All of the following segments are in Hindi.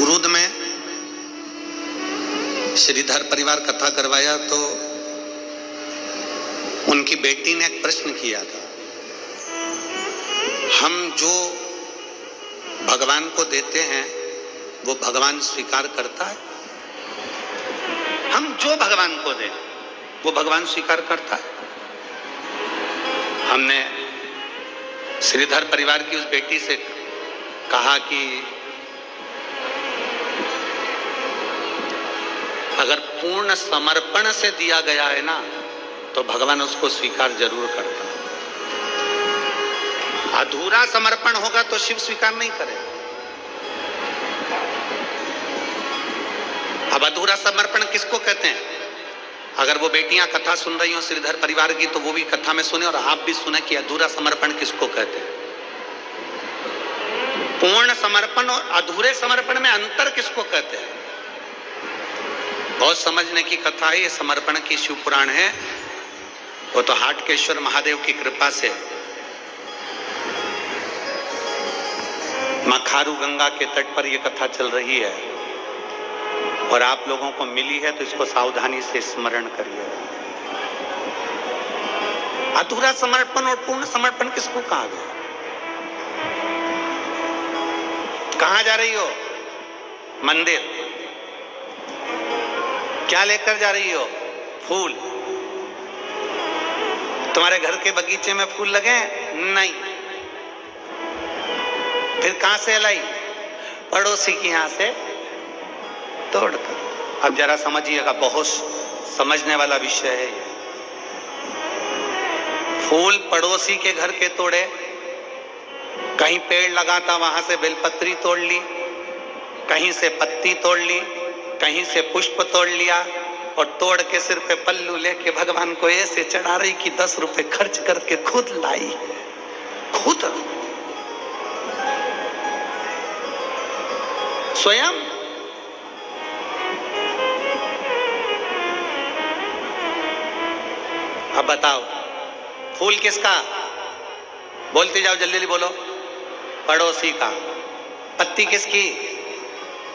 मुरुद में श्रीधर परिवार कथा करवाया तो उनकी बेटी ने एक प्रश्न किया था, हम जो भगवान को देते हैं वो भगवान स्वीकार करता है? हम जो भगवान को दें वो भगवान स्वीकार करता है? हमने श्रीधर परिवार की उस बेटी से कहा कि अगर पूर्ण समर्पण से दिया गया है ना तो भगवान उसको स्वीकार जरूर करता है। अधूरा समर्पण होगा तो शिव स्वीकार नहीं करेगा। अब अधूरा समर्पण किसको कहते हैं? अगर वो बेटियां कथा सुन रही हो श्रीधर परिवार की तो वो भी कथा में सुने और आप भी सुने कि अधूरा समर्पण किसको कहते हैं। पूर्ण समर्पण और अधूरे समर्पण में अंतर किसको कहते हैं? बहुत समझने की कथा है ये। समर्पण की शिव पुराण है, वो तो हाटकेश्वर महादेव की कृपा से मां खारू गंगा के तट पर ये कथा चल रही है और आप लोगों को मिली है तो इसको सावधानी से स्मरण करिए। अधूरा समर्पण और पूर्ण समर्पण किसको कहा गया? कहां जा रही हो? मंदिर। क्या लेकर जा रही हो? फूल। तुम्हारे घर के बगीचे में फूल लगे? नहीं। फिर कहां से लाई? पड़ोसी की यहां से तोड़कर। अब जरा समझिएगा, बहुत समझने वाला विषय है ये। फूल पड़ोसी के घर के तोड़े, कहीं पेड़ लगा था वहां से बेलपत्री तोड़ ली, कहीं से पत्ती तोड़ ली, कहीं से पुष्प तोड़ लिया और तोड़ के सिर पे पल्लू लेके भगवान को ऐसे चढ़ा रही कि 10 रुपए खर्च करके खुद लाई। खुद स्वयं। अब बताओ, फूल किसका? बोलते जाओ, जल्दी जल्दी बोलो। पड़ोसी का। पत्ती किसकी?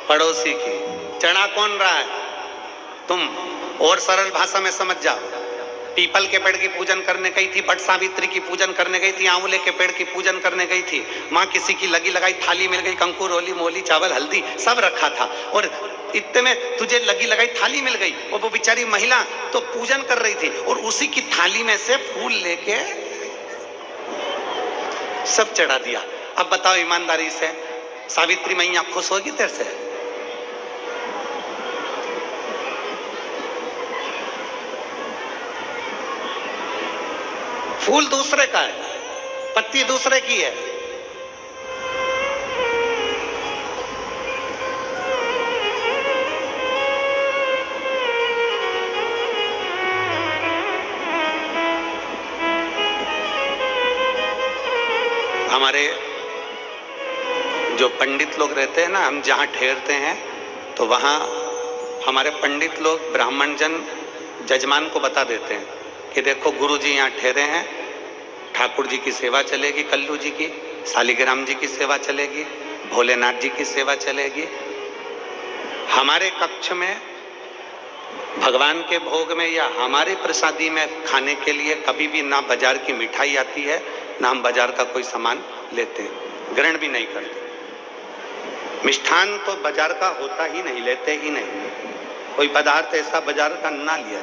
पड़ोसी की। चढ़ा कौन रहा है? तुम। और सरल भाषा में समझ जाओ, पीपल के पेड़ की पूजन करने गई थी, बट सावित्री की पूजन करने गई थी, आंवले के पेड़ की पूजन करने गई थी, माँ किसी की लगी लगाई थाली मिल गई, कंकुर, होली, मोली, चावल, हल्दी सब रखा था और इतने में तुझे लगी लगाई थाली मिल गई और वो बेचारी महिला तो पूजन कर रही थी और उसी की थाली में से फूल लेके सब चढ़ा दिया। अब बताओ ईमानदारी से, सावित्री मैया खुश होगी तेरे से? फूल दूसरे का है, पत्ती दूसरे की है। हमारे जो पंडित लोग रहते हैं ना, हम जहाँ ठहरते हैं तो वहाँ हमारे पंडित लोग ब्राह्मण जन जजमान को बता देते हैं कि देखो गुरु जी यहाँ ठहरे हैं, ठाकुर जी की सेवा चलेगी, कल्लू जी की, शालिग्राम जी की सेवा चलेगी, भोलेनाथ जी की सेवा चलेगी। हमारे कक्ष में भगवान के भोग में या हमारे प्रसादी में खाने के लिए कभी भी ना बाजार की मिठाई आती है, ना हम बाजार का कोई सामान लेते हैं, ग्रहण भी नहीं करते। मिष्ठान तो बाजार का होता ही नहीं, लेते ही नहीं। कोई पदार्थ ऐसा बाजार का ना लिया।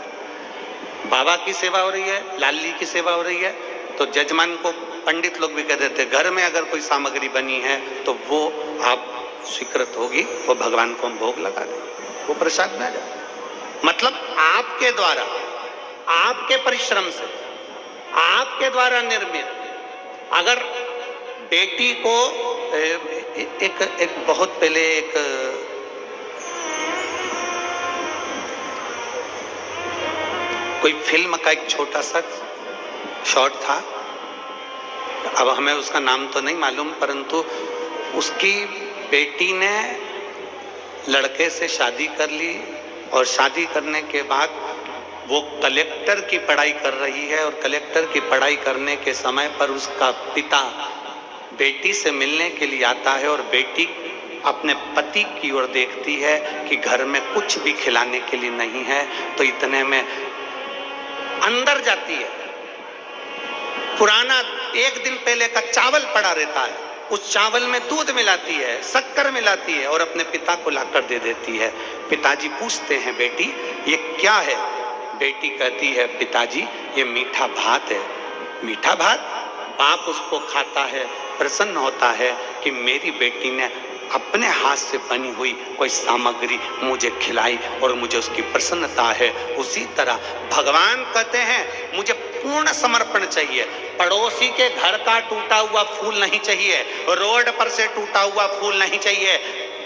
बाबा की सेवा हो रही है, लाली की सेवा हो रही है तो जजमान को पंडित लोग भी कह देते हैं घर में अगर कोई सामग्री बनी है तो वो आप स्वीकृत होगी, वो भगवान को हम भोग लगा देंगे, वो प्रसाद में आ जाए। मतलब आपके द्वारा, आपके परिश्रम से, आपके द्वारा निर्मित। अगर बेटी को एक बहुत पहले एक कोई फिल्म का एक छोटा सा शॉट था, अब हमें उसका नाम तो नहीं मालूम, परंतु उसकी बेटी ने लड़के से शादी कर ली और शादी करने के बाद वो कलेक्टर की पढ़ाई कर रही है और कलेक्टर की पढ़ाई करने के समय पर उसका पिता बेटी से मिलने के लिए आता है और बेटी अपने पति की ओर देखती है कि घर में कुछ भी खिलाने के लिए नहीं है, तो इतने में अंदर जाती है, पुराना 1 दिन पहले का चावल पड़ा रहता है, उस चावल में दूध मिलाती है, शक्कर मिलाती है और अपने पिता को लाकर दे देती है। पिताजी पूछते हैं, बेटी ये क्या है? बेटी कहती है, पिताजी ये मीठा भात है। मीठा भात? बाप उसको खाता है, प्रसन्न होता है कि मेरी बेटी ने अपने हाथ से बनी हुई कोई सामग्री मुझे खिलाई और मुझे उसकी प्रसन्नता है। उसी तरह भगवान कहते हैं मुझे पूर्ण समर्पण चाहिए। पड़ोसी के घर का टूटा हुआ फूल नहीं चाहिए, रोड पर से टूटा हुआ फूल नहीं चाहिए,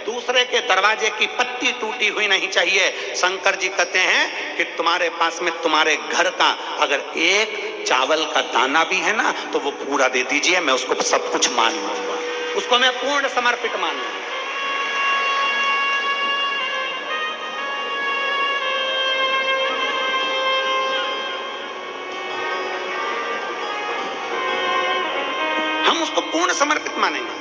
दूसरे के दरवाजे की पत्ती टूटी हुई नहीं चाहिए। शंकर जी कहते हैं कि तुम्हारे पास में तुम्हारे घर का अगर एक चावल का दाना भी है ना, तो वो पूरा दे दीजिए, मैं उसको सब कुछ मान लूंगा, उसको मैं पूर्ण समर्पित मानूंगा। हम उसको पूर्ण समर्पित मानेंगे।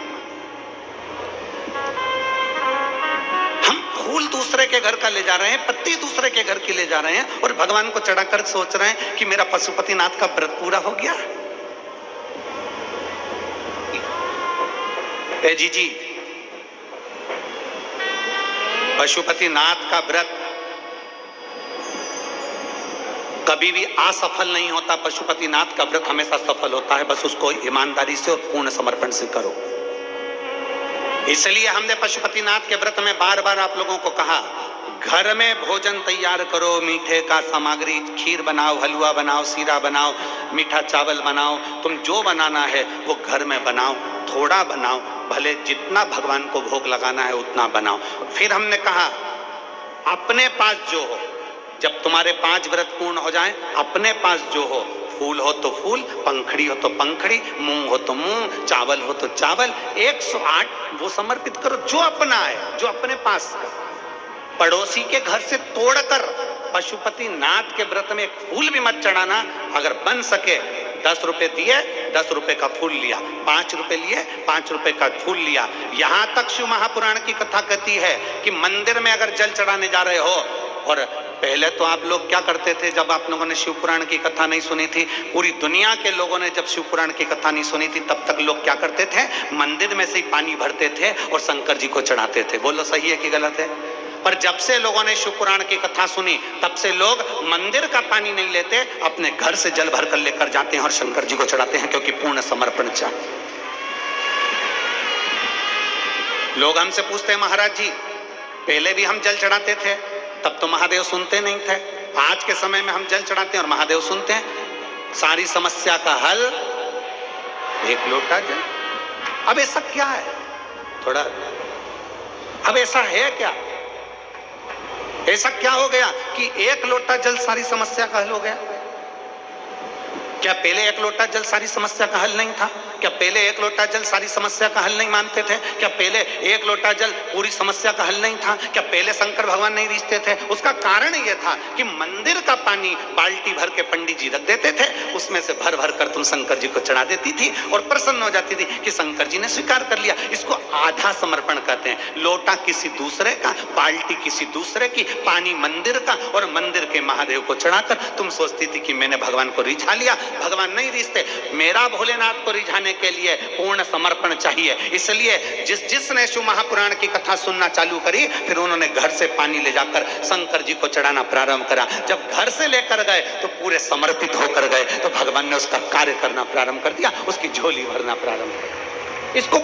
हम फूल दूसरे के घर का ले जा रहे हैं, पत्ती दूसरे के घर की ले जा रहे हैं और भगवान को चढ़ाकर सोच रहे हैं कि मेरा पशुपतिनाथ का व्रत पूरा हो गया। जी पशुपतिनाथ का व्रत कभी भी असफल नहीं होता। पशुपतिनाथ का व्रत हमेशा सफल होता है, बस उसको ईमानदारी से और पूर्ण समर्पण से करो। इसलिए हमने पशुपतिनाथ के व्रत में बार बार आप लोगों को कहा, घर में भोजन तैयार करो, मीठे का सामग्री, खीर बनाओ, हलवा बनाओ, सीरा बनाओ, मीठा चावल बनाओ, तुम जो बनाना है वो घर में बनाओ, थोड़ा बनाओ, भले जितना भगवान को भोग लगाना है उतना बनाओ। फिर हमने कहा अपने पास जो हो, जब तुम्हारे 5 व्रत पूर्ण हो जाएं, अपने पास जो हो, फूल हो तो फूल, पंखड़ी हो तो पंखड़ी, मूंग हो तो मूंग, चावल हो तो चावल, 108 वो समर्पित करो जो अपना है, जो अपने पास है। पड़ोसी के घर से तोड़कर पशुपतिनाथ के व्रत में एक फूल भी मत चढ़ाना। अगर बन सके 10 रुपए दिए, 10 रुपए का फूल लिया, 5 रुपए लिए, 5 रुपए का फूल लिया। यहां तक शिव महापुराण की कथा कहती है कि मंदिर में अगर जल चढ़ाने जा रहे हो, और पहले तो आप लोग क्या करते थे, जब आप लोगों ने शिव पुराण की कथा नहीं सुनी थी, पूरी दुनिया के लोगों ने जब शिव पुराण की कथा नहीं सुनी थी, तब तक लोग क्या करते थे, मंदिर में से ही पानी भरते थे और शंकर जी को चढ़ाते थे। बोलो सही है कि गलत है? पर जब से लोगों ने शिव पुराण की कथा सुनी, तब से लोग मंदिर का पानी नहीं लेते, अपने घर से जल भर कर लेकर जाते हैं और शंकर जी को चढ़ाते हैं, क्योंकि पूर्ण समर्पण चाहिए। लोग हमसे पूछते हैं, महाराज जी पहले भी हम जल चढ़ाते थे, तब तो महादेव सुनते नहीं थे, आज के समय में हम जल चढ़ाते हैं और महादेव सुनते हैं। सारी समस्या का हल 1 लोटा जल। अब ऐसा क्या है, थोड़ा अब ऐसा है क्या, ऐसा क्या हो गया कि 1 लोटा जल सारी समस्या का हल हो गया? क्या पहले 1 लोटा जल सारी समस्या का हल नहीं था? क्या पहले 1 लोटा जल सारी समस्या का हल नहीं मानते थे? क्या पहले 1 लोटा जल पूरी समस्या का हल नहीं था? क्या पहले शंकर भगवान नहीं रिश्ते थे? उसका कारण यह था कि मंदिर का पानी बाल्टी भर के पंडित जी रख देते थे, उसमें से भर भर कर तुम शंकर जी को चढ़ा देती थी और प्रसन्न हो जाती थी कि शंकर जी ने स्वीकार कर लिया। इसको आधा समर्पण कहते हैं। लोटा किसी दूसरे का, बाल्टी किसी दूसरे की, पानी मंदिर का, और मंदिर के महादेव को चढ़ाकर तुम सोचती थी कि मैंने भगवान को रिझा लिया। भगवान नहीं रिश्ते, मेरा भोलेनाथ को रिझाने के लिए पूर्ण समर्पण चाहिए। इसलिए जिसने शिव महापुराण की कथा सुनना चालू करी, फिर उन्होंने घर से पानी ले जाकर शंकर जी को चढ़ाना प्रारंभ करा। जब घर से लेकर गए तो पूरे समर्पित होकर गए, तो भगवान ने उसका कार्य करना प्रारंभ कर दिया, उसकी झोली भरना प्रारंभ कर दिया। इसको